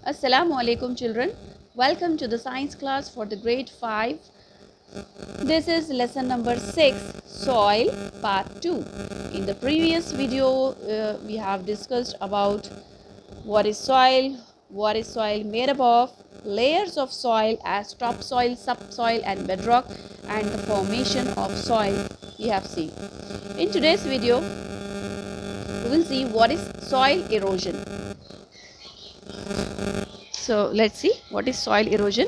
Assalamu alaikum children. Welcome to the science class for the grade 5. This is lesson number 6, soil part 2. In the previous video we have discussed about what is soil made up of, layers of soil as topsoil, subsoil and bedrock, and the formation of soil we have seen. In today's video we will see what is soil erosion. So let's see what is soil erosion.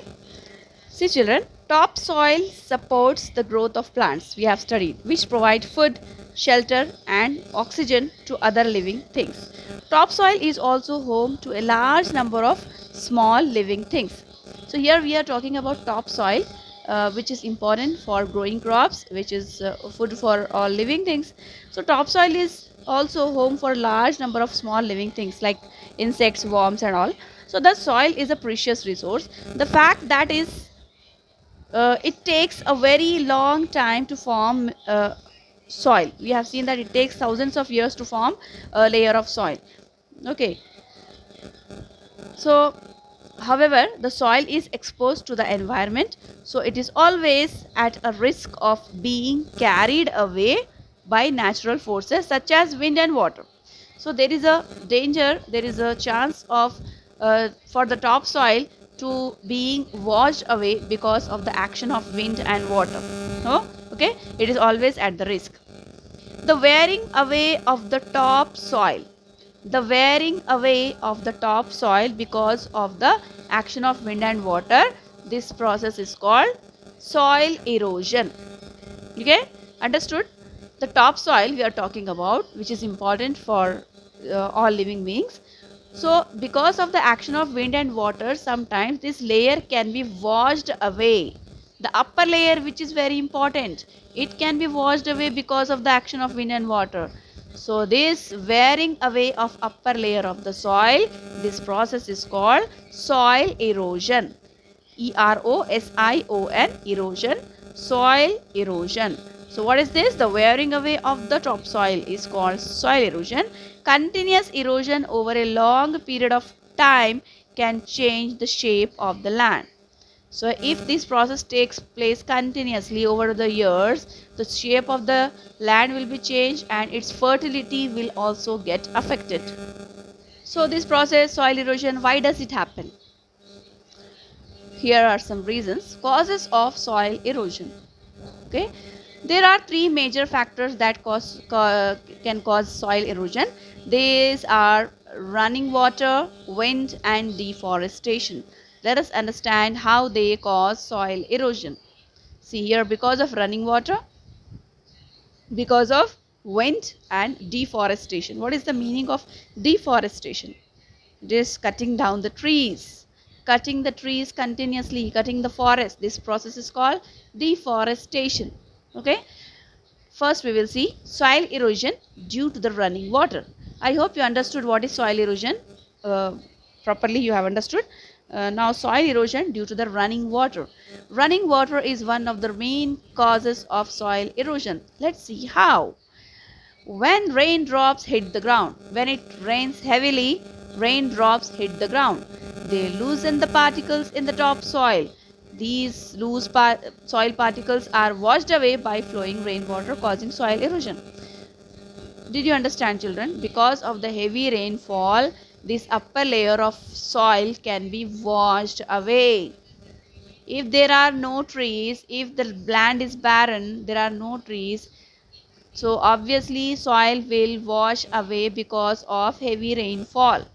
See children, topsoil supports the growth of plants we have studied, which provide food, shelter and oxygen to other living things. Topsoil is also home to a large number of small living things. So here we are talking about topsoil, which is important for growing crops, which is food for all living things. So topsoil is also home for large number of small living things like insects, worms and all. So the soil is a precious resource. The fact that is it takes a very long time to form soil. We have seen that it takes thousands of years to form a layer of soil. Okay, so however the soil is exposed to the environment, so it is always at a risk of being carried away by natural forces such as wind and water. So there is a danger, there is a chance of for the topsoil to being washed away because of the action of wind and water. Oh, okay, it is always at the risk. The wearing away of the topsoil, the wearing away of the topsoil because of the action of wind and water, this process is called soil erosion. Okay, understood? The topsoil we are talking about, which is important for all living beings. So because of the action of wind and water, sometimes this layer can be washed away. The upper layer, which is very important, it can be washed away because of the action of wind and water. So this wearing away of upper layer of the soil, this process is called soil erosion. erosion, erosion, soil erosion. So what is this? The wearing away of the topsoil is called soil erosion. Continuous erosion over a long period of time can change the shape of the land. So if this process takes place continuously over the years, the shape of the land will be changed and its fertility will also get affected. So this process, soil erosion, why does it happen? Here are some reasons. Causes of soil erosion. Okay, there are three major factors that can cause soil erosion. These are running water, wind and deforestation. Let us understand how they cause soil erosion. See here, because of running water, because of wind and deforestation. What is the meaning of deforestation? It is cutting down the trees. Cutting the trees continuously, cutting the forest. This process is called deforestation. Okay. First we will see soil erosion due to the running water. I hope you understood what is soil erosion. Properly you have understood. Now soil erosion due to the running water. Running water is one of the main causes of soil erosion. Let's see how. When raindrops hit the ground, when it rains heavily, raindrops hit the ground. They loosen the particles in the topsoil. These loose soil particles are washed away by flowing rainwater, causing soil erosion. Did you understand, children? Because of the heavy rainfall, this upper layer of soil can be washed away. If there are no trees, if the land is barren, there are no trees, so obviously soil will wash away because of heavy rainfall.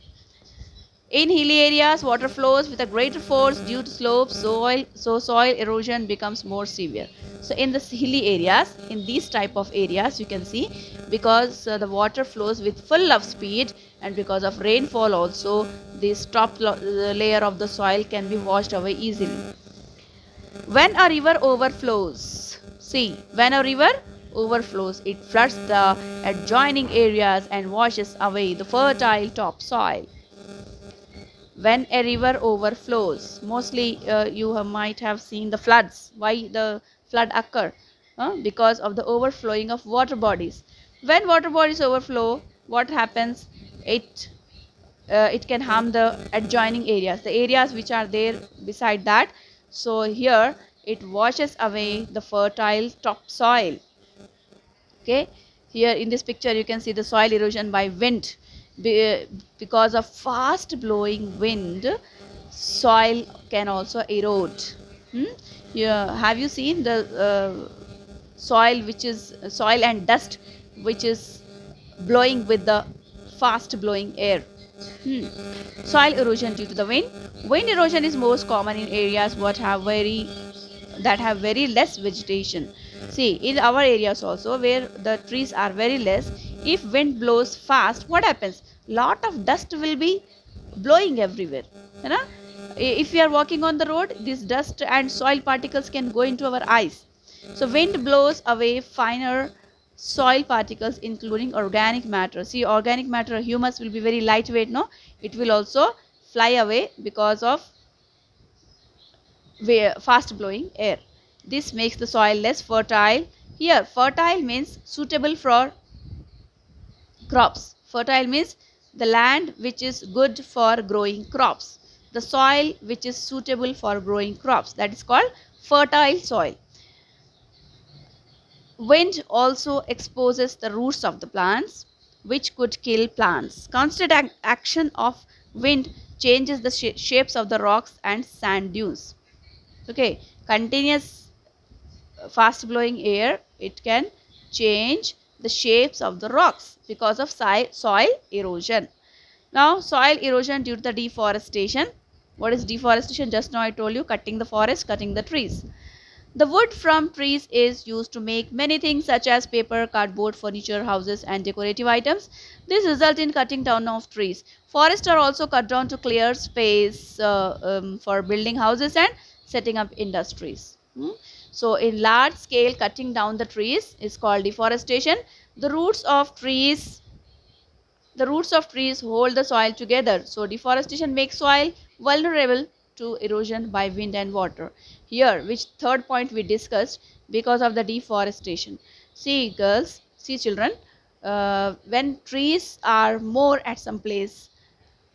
In hilly areas, water flows with a greater force due to slopes, so soil erosion becomes more severe. So in the hilly areas, in these type of areas, you can see because the water flows with full of speed, and because of rainfall also, this top layer of the soil can be washed away easily. When a river overflows, see, when a river overflows, it floods the adjoining areas and washes away the fertile topsoil. When a river overflows, mostly might have seen the floods. Why the flood occur? Because of the overflowing of water bodies. When water bodies overflow, what happens? It it can harm the adjoining areas, the areas which are there beside that. So here it washes away the fertile topsoil. Okay, here in this picture you can see the soil erosion by wind. Because of fast blowing wind, soil can also erode. hmm? Yeah, have you seen the soil which is soil and dust which is blowing with the fast blowing air? Hmm. Soil erosion due to the wind. Wind erosion is most common in areas that have very less vegetation. See, in our areas also where the trees are very less, if wind blows fast, what happens? Lot of dust will be blowing everywhere. You know? If we are walking on the road, this dust and soil particles can go into our eyes. So wind blows away finer soil particles including organic matter. See, organic matter, humus will be very lightweight, no? It will also fly away because of fast blowing air. This makes the soil less fertile. Here, fertile means suitable for crops. Fertile means the land which is good for growing crops. The soil which is suitable for growing crops. That is called fertile soil. Wind also exposes the roots of the plants, which could kill plants. Constant action of wind changes the shapes of the rocks and sand dunes. Okay, continuous fast blowing air, it can change the shapes of the rocks because of soil erosion. Now, soil erosion due to the deforestation. What is deforestation? Just now I told you, cutting the forest, cutting the trees. The wood from trees is used to make many things such as paper, cardboard, furniture, houses and decorative items. This results in cutting down of trees. Forests are also cut down to clear space for building houses and setting up industries. So in large scale cutting down the trees is called deforestation. The roots of trees hold the soil together. So deforestation makes soil vulnerable to erosion by wind and water. Here, which third point we discussed, because of the deforestation. See girls, see children, when trees are more at some place,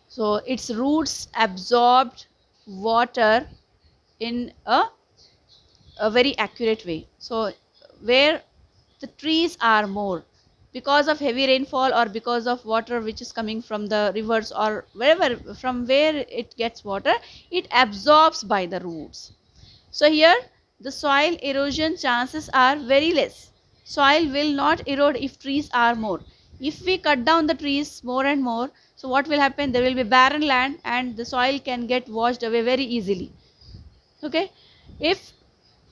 so its roots absorbed water in a very accurate way. So where the trees are more, because of heavy rainfall or because of water which is coming from the rivers or wherever from where it gets water, it absorbs by the roots. So here the soil erosion chances are very less. Soil will not erode if trees are more. If we cut down the trees more and more, so what will happen? There will be barren land and the soil can get washed away very easily. Okay, if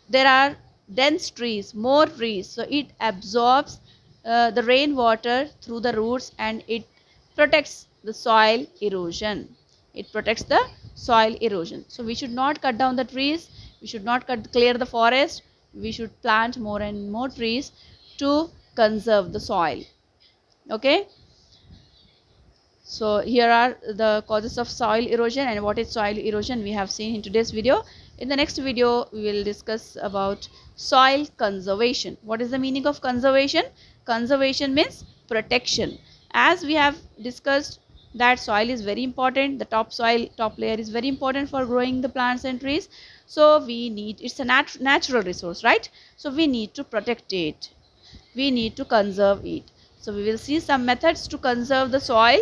there are dense trees, more trees, so it absorbs the rainwater through the roots and it protects the soil erosion. It protects the soil erosion. So we should not cut down the trees, we should not clear the forest, we should plant more and more trees to conserve the soil. Okay, so here are the causes of soil erosion and what is soil erosion we have seen in today's video. In the next video, we will discuss about soil conservation. What is the meaning of conservation? Conservation means protection. As we have discussed that soil is very important, the top layer is very important for growing the plants and trees. So we need, it's a natural resource, right? So we need to protect it. We need to conserve it. So we will see some methods to conserve the soil